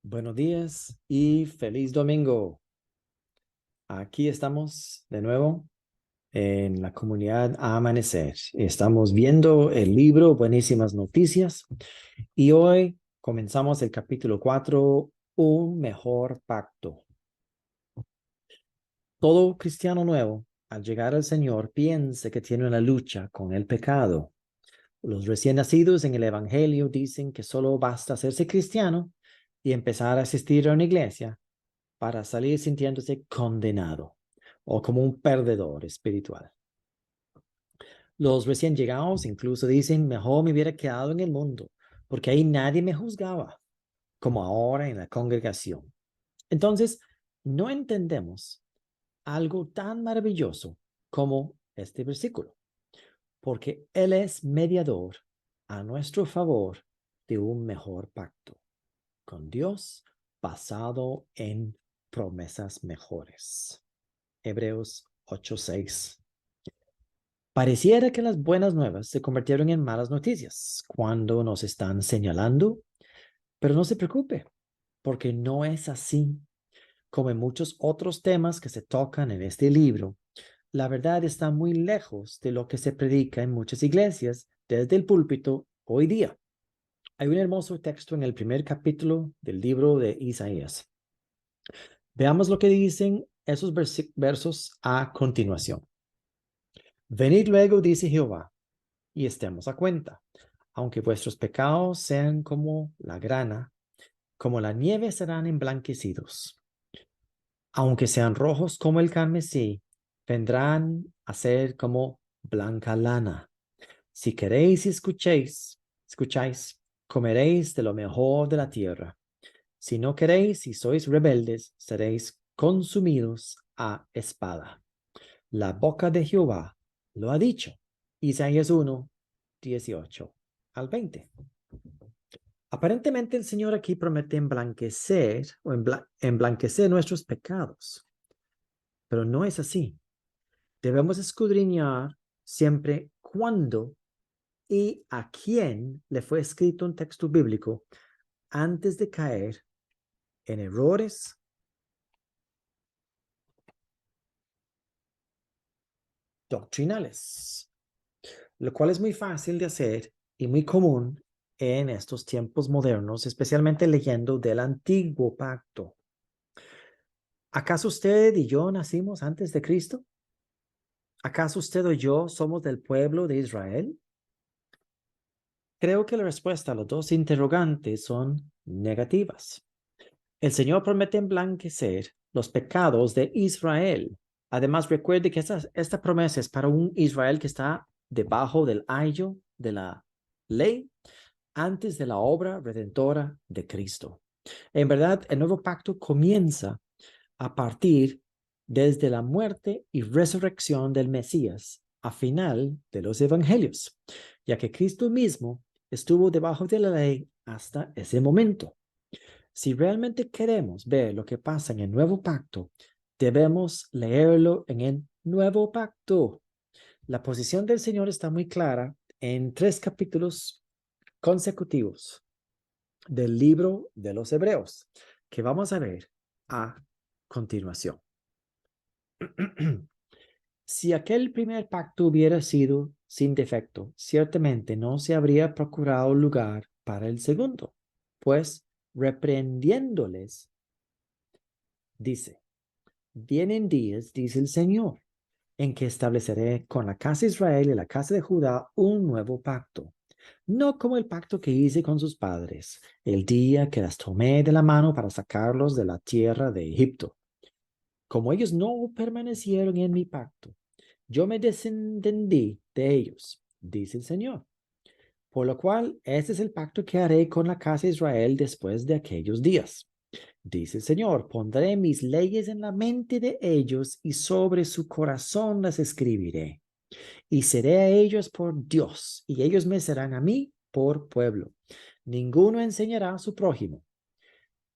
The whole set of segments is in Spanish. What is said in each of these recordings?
Buenos días y feliz domingo. Aquí estamos de nuevo en la comunidad Amanecer. Estamos viendo el libro Buenísimas Noticias y hoy comenzamos el capítulo 4, Un mejor pacto. Todo cristiano nuevo, al llegar al Señor, piensa que tiene una lucha con el pecado. Los recién nacidos en el Evangelio dicen que solo basta hacerse cristiano y empezar a asistir a una iglesia para salir sintiéndose condenado o como un perdedor espiritual. Los recién llegados incluso dicen, mejor me hubiera quedado en el mundo, porque ahí nadie me juzgaba, como ahora en la congregación. Entonces, no entendemos algo tan maravilloso como este versículo, porque Él es mediador a nuestro favor de un mejor pacto con Dios basado en promesas mejores. Hebreos 8:6. Pareciera que las buenas nuevas se convirtieron en malas noticias cuando nos están señalando, pero no se preocupe, porque no es así. Como en muchos otros temas que se tocan en este libro, la verdad está muy lejos de lo que se predica en muchas iglesias desde el púlpito hoy día. Hay un hermoso texto en el primer capítulo del libro de Isaías. Veamos lo que dicen esos versos a continuación. Venid luego, dice Jehová, y estemos a cuenta. Aunque vuestros pecados sean como la grana, como la nieve serán emblanquecidos. Aunque sean rojos como el carmesí, vendrán a ser como blanca lana. Si queréis y escucháis, comeréis de lo mejor de la tierra. Si no queréis y sois rebeldes, seréis consumidos a espada. La boca de Jehová lo ha dicho. Isaías 1:18 al 20. Aparentemente el Señor aquí promete emblanquecer o emblanquecer nuestros pecados, pero no es así. Debemos escudriñar siempre cuándo y a quién le fue escrito un texto bíblico antes de caer en errores doctrinales, lo cual es muy fácil de hacer y muy común en estos tiempos modernos, especialmente leyendo del antiguo pacto. ¿Acaso usted y yo nacimos antes de Cristo? ¿Acaso usted o yo somos del pueblo de Israel? Creo que la respuesta a los dos interrogantes son negativas. El Señor promete emblanquecer los pecados de Israel. Además, recuerde que esta promesa es para un Israel que está debajo del ayo de la ley antes de la obra redentora de Cristo. En verdad, el nuevo pacto comienza a partir desde la muerte y resurrección del Mesías a final de los evangelios, ya que Cristo mismo estuvo debajo de la ley hasta ese momento. Si realmente queremos ver lo que pasa en el nuevo pacto, debemos leerlo en el nuevo pacto. La posición del Señor está muy clara en 3 capítulos consecutivos del libro de los Hebreos, que vamos a ver a continuación. Si aquel primer pacto hubiera sido sin defecto, ciertamente no se habría procurado lugar para el segundo, pues reprendiéndoles, dice, vienen días, dice el Señor, en que estableceré con la casa de Israel y la casa de Judá un nuevo pacto, no como el pacto que hice con sus padres, el día que las tomé de la mano para sacarlos de la tierra de Egipto. Como ellos no permanecieron en mi pacto, yo me desentendí de ellos, dice el Señor. Por lo cual, este es el pacto que haré con la casa de Israel después de aquellos días. Dice el Señor, pondré mis leyes en la mente de ellos y sobre su corazón las escribiré. Y seré a ellos por Dios, y ellos me serán a mí por pueblo. Ninguno enseñará a su prójimo,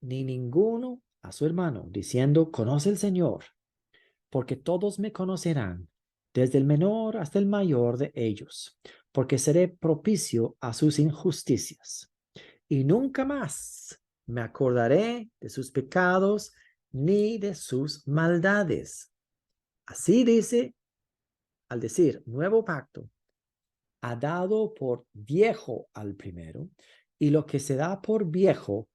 ni ninguno a su hermano, diciendo, conoce el Señor, porque todos me conocerán, desde el menor hasta el mayor de ellos, porque seré propicio a sus injusticias. Y nunca más me acordaré de sus pecados ni de sus maldades. Así dice, al decir nuevo pacto, ha dado por viejo al primero, y lo que se da por viejo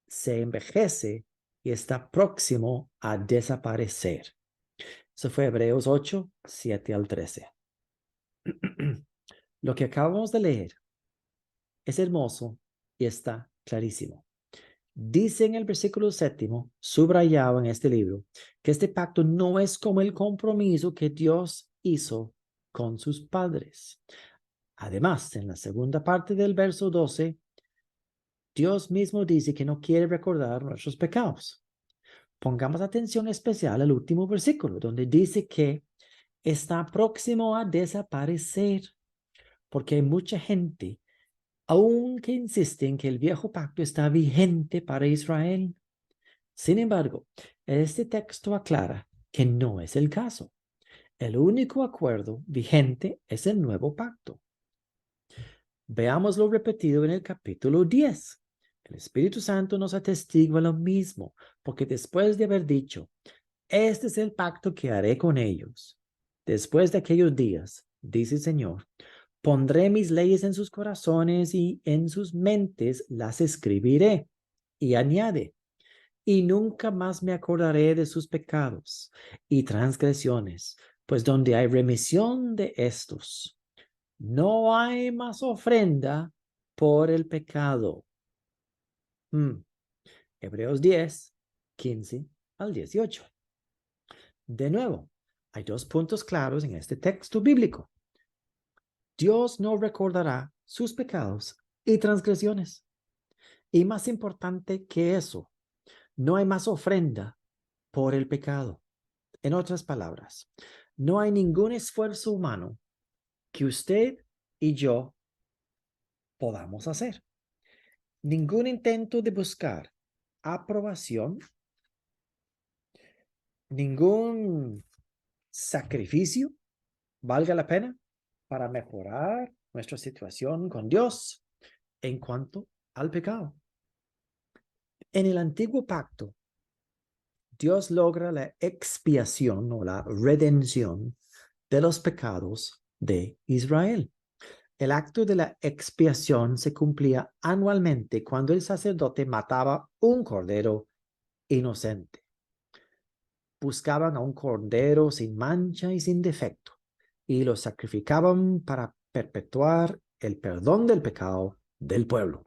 se envejece y está próximo a desaparecer. Eso fue Hebreos 8, 7 al 13. Lo que acabamos de leer es hermoso y está clarísimo. Dice en el versículo 7, subrayado en este libro, que este pacto no es como el compromiso que Dios hizo con sus padres. Además, en la segunda parte del verso 12, Dios mismo dice que no quiere recordar nuestros pecados. Pongamos atención especial al último versículo, donde dice que está próximo a desaparecer, porque hay mucha gente aunque insiste en que el viejo pacto está vigente para Israel. Sin embargo, este texto aclara que no es el caso. El único acuerdo vigente es el nuevo pacto. Veámoslo repetido en el capítulo 10. El Espíritu Santo nos atestigua lo mismo, porque después de haber dicho, este es el pacto que haré con ellos, después de aquellos días, dice el Señor, pondré mis leyes en sus corazones y en sus mentes las escribiré. Y añade, y nunca más me acordaré de sus pecados y transgresiones, pues donde hay remisión de estos, no hay más ofrenda por el pecado. Hebreos 10, 15 al 18. De nuevo, hay dos puntos claros en este texto bíblico. Dios no recordará sus pecados y transgresiones. Y más importante que eso, no hay más ofrenda por el pecado. En otras palabras, no hay ningún esfuerzo humano que usted y yo podamos hacer. Ningún intento de buscar aprobación, ningún sacrificio valga la pena para mejorar nuestra situación con Dios en cuanto al pecado. En el antiguo pacto, Dios logra la expiación o la redención de los pecados de Israel. El acto de la expiación se cumplía anualmente cuando el sacerdote mataba un cordero inocente. Buscaban a un cordero sin mancha y sin defecto y lo sacrificaban para perpetuar el perdón del pecado del pueblo.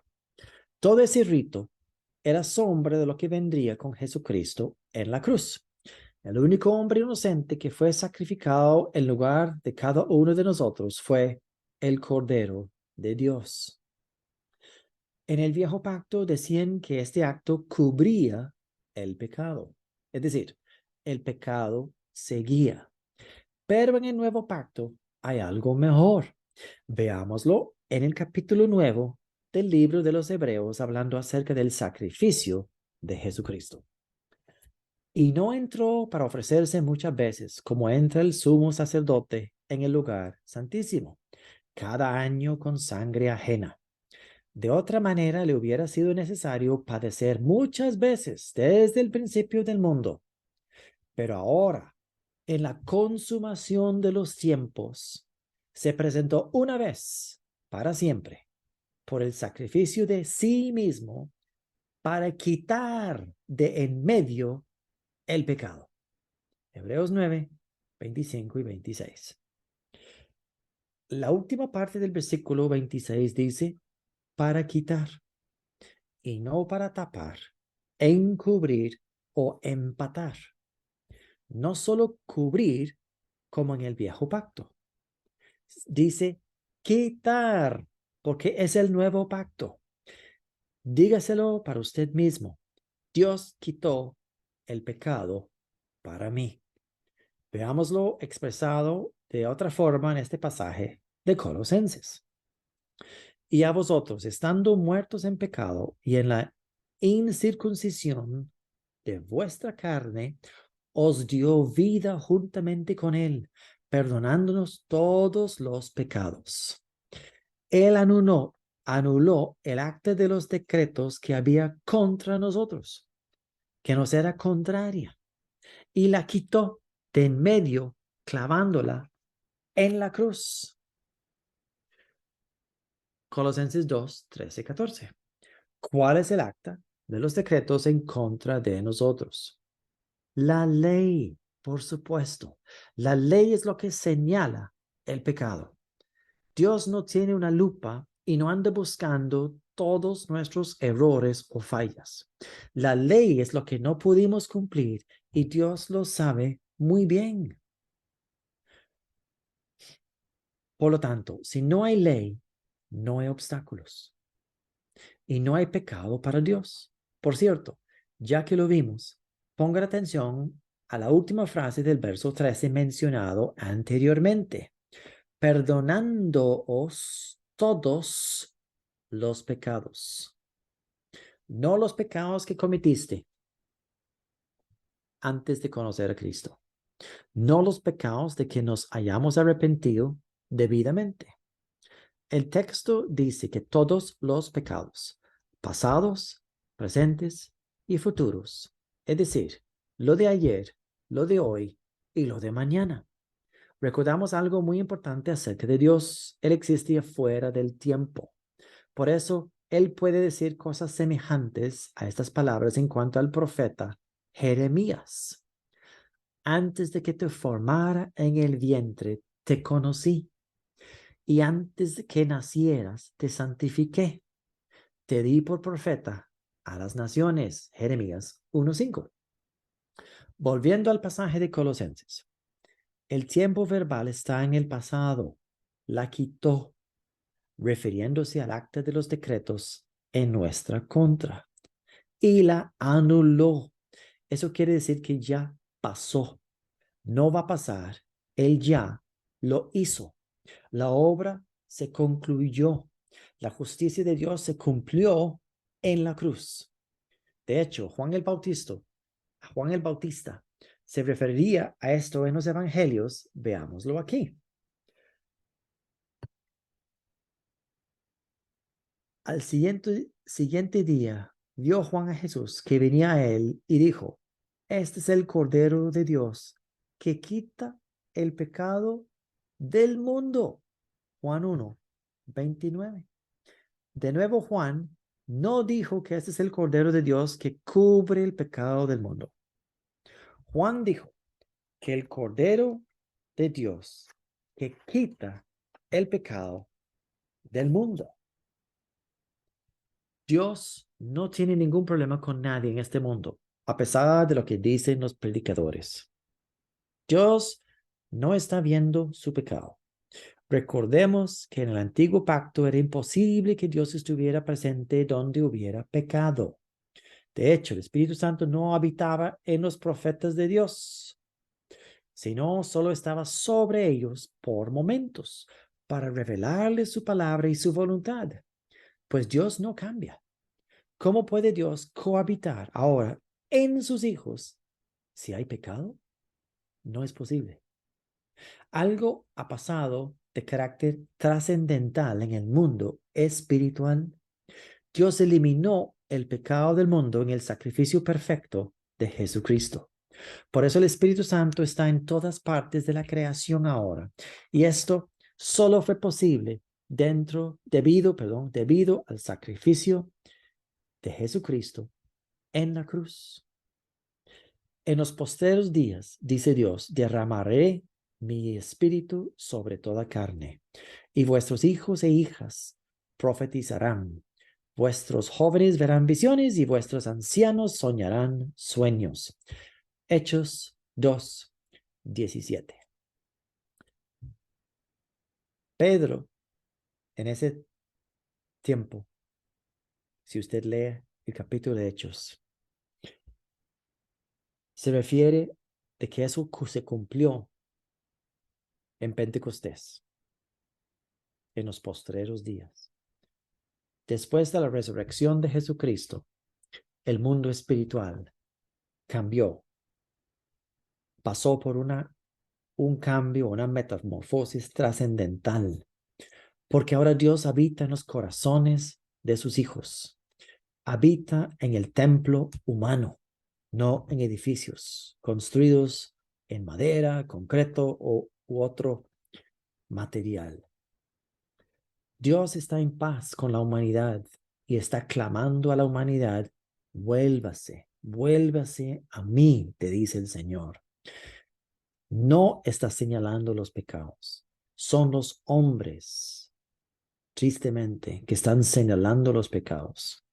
Todo ese rito era sombra de lo que vendría con Jesucristo en la cruz. El único hombre inocente que fue sacrificado en lugar de cada uno de nosotros fue el Cordero de Dios. En el viejo pacto decían que este acto cubría el pecado. Es decir, el pecado seguía. Pero en el nuevo pacto hay algo mejor. Veámoslo en el capítulo 9 del libro de los Hebreos, hablando acerca del sacrificio de Jesucristo. Y no entró para ofrecerse muchas veces, como entra el sumo sacerdote en el lugar santísimo, cada año con sangre ajena. De otra manera, le hubiera sido necesario padecer muchas veces desde el principio del mundo. Pero ahora, en la consumación de los tiempos, se presentó una vez, para siempre, por el sacrificio de sí mismo, para quitar de en medio el pecado. Hebreos 9, 25 y 26. La última parte del versículo 26 dice, para quitar, y no para tapar, encubrir o empatar. No solo cubrir como en el viejo pacto. Dice quitar, porque es el nuevo pacto. Dígaselo para usted mismo. Dios quitó el pecado para mí. Veámoslo expresado de otra forma en este pasaje de Colosenses. Y a vosotros, estando muertos en pecado y en la incircuncisión de vuestra carne, os dio vida juntamente con él, perdonándonos todos los pecados. Él anuló el acta de los decretos que había contra nosotros, que nos era contraria, y la quitó de en medio, clavándola en la cruz. Colosenses 2, 13 y 14. ¿Cuál es el acta de los decretos en contra de nosotros? La ley, por supuesto. La ley es lo que señala el pecado. Dios no tiene una lupa y no anda buscando todos nuestros errores o fallas. La ley es lo que no pudimos cumplir y Dios lo sabe muy bien. Por lo tanto, si no hay ley, no hay obstáculos y no hay pecado para Dios. Por cierto, ya que lo vimos, pongan atención a la última frase del verso 13 mencionado anteriormente. Perdonándoos todos los pecados. No los pecados que cometiste antes de conocer a Cristo. No los pecados de que nos hayamos arrepentido debidamente. El texto dice que todos los pecados, pasados, presentes y futuros, es decir, lo de ayer, lo de hoy y lo de mañana. Recordamos algo muy importante acerca de Dios. Él existía fuera del tiempo. Por eso, Él puede decir cosas semejantes a estas palabras en cuanto al profeta Jeremías. Antes de que te formara en el vientre, te conocí. Y antes de que nacieras, te santifiqué. Te di por profeta a las naciones. Jeremías 1:5. Volviendo al pasaje de Colosenses. El tiempo verbal está en el pasado. La quitó, refiriéndose al acta de los decretos en nuestra contra. Y la anuló. Eso quiere decir que ya pasó. No va a pasar. Él ya lo hizo. La obra se concluyó. La justicia de Dios se cumplió en la cruz. De hecho, Juan el Bautista se refería a esto en los evangelios. Veámoslo aquí. Al siguiente día, vio Juan a Jesús que venía a él y dijo, este es el Cordero de Dios que quita el pecado del mundo. Juan 1:29. De nuevo, Juan no dijo que este es el Cordero de Dios que cubre el pecado del mundo. Juan dijo que el Cordero de Dios que quita el pecado del mundo. Dios no tiene ningún problema con nadie en este mundo, a pesar de lo que dicen los predicadores. Dios no está viendo su pecado. Recordemos que en el antiguo pacto era imposible que Dios estuviera presente donde hubiera pecado. De hecho, el Espíritu Santo no habitaba en los profetas de Dios, sino solo estaba sobre ellos por momentos para revelarles su palabra y su voluntad. Pues Dios no cambia. ¿Cómo puede Dios cohabitar ahora en sus hijos si hay pecado? No es posible. Algo ha pasado de carácter trascendental en el mundo espiritual. Dios eliminó el pecado del mundo en el sacrificio perfecto de Jesucristo. Por eso el Espíritu Santo está en todas partes de la creación ahora. Y esto solo fue posible debido al sacrificio de Jesucristo en la cruz. En los postreros días, dice Dios, derramaré mi espíritu sobre toda carne, y vuestros hijos e hijas profetizarán, vuestros jóvenes verán visiones y vuestros ancianos soñarán sueños. Hechos 2:17. Pedro, en ese tiempo, si usted lee el capítulo de Hechos, se refiere de que eso se cumplió en Pentecostés, en los postreros días. Después de la resurrección de Jesucristo, el mundo espiritual cambió, pasó por un cambio, una metamorfosis trascendental. porque ahora Dios habita en los corazones de sus hijos. Habita en el templo humano, no en edificios construidos en madera, concreto u otro material. Dios está en paz con la humanidad y está clamando a la humanidad: vuélvase, vuélvase a mí, te dice el Señor. No está señalando los pecados, son los hombres, tristemente, que están señalando los pecados.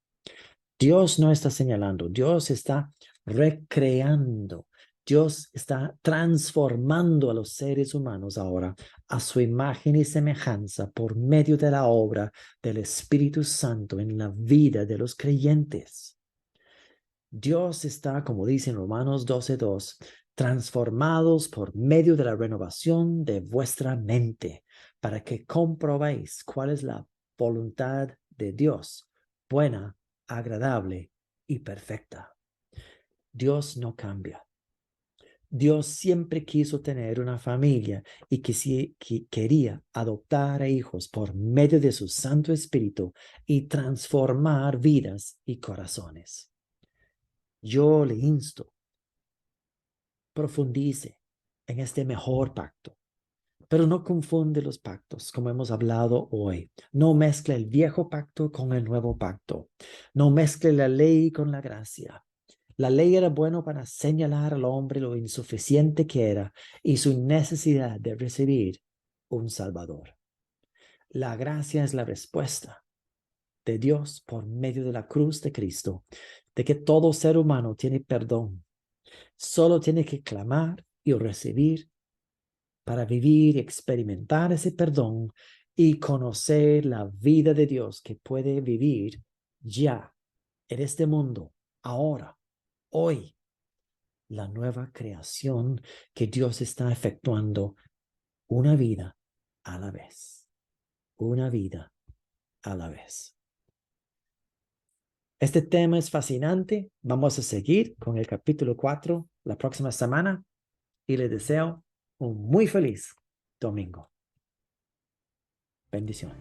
Dios no está señalando, Dios está recreando, Dios está transformando a los seres humanos ahora a su imagen y semejanza por medio de la obra del Espíritu Santo en la vida de los creyentes. Dios está, como dice en Romanos 12:2, transformados por medio de la renovación de vuestra mente, para que comprobéis cuál es la voluntad de Dios, buena, agradable y perfecta. Dios no cambia. Dios siempre quiso tener una familia y quería adoptar a hijos por medio de su Santo Espíritu y transformar vidas y corazones. Yo le insto, profundice en este mejor pacto, pero no confunde los pactos, como hemos hablado hoy. No mezcle el viejo pacto con el nuevo pacto. No mezcle la ley con la gracia. La ley era bueno para señalar al hombre lo insuficiente que era y su necesidad de recibir un Salvador. La gracia es la respuesta de Dios por medio de la cruz de Cristo, de que todo ser humano tiene perdón. Solo tiene que clamar y recibir para vivir y experimentar ese perdón y conocer la vida de Dios que puede vivir ya en este mundo, ahora, hoy, la nueva creación que Dios está efectuando una vida a la vez, una vida a la vez. Este tema es fascinante. Vamos a seguir con el capítulo 4 la próxima semana y les deseo un muy feliz domingo. Bendiciones.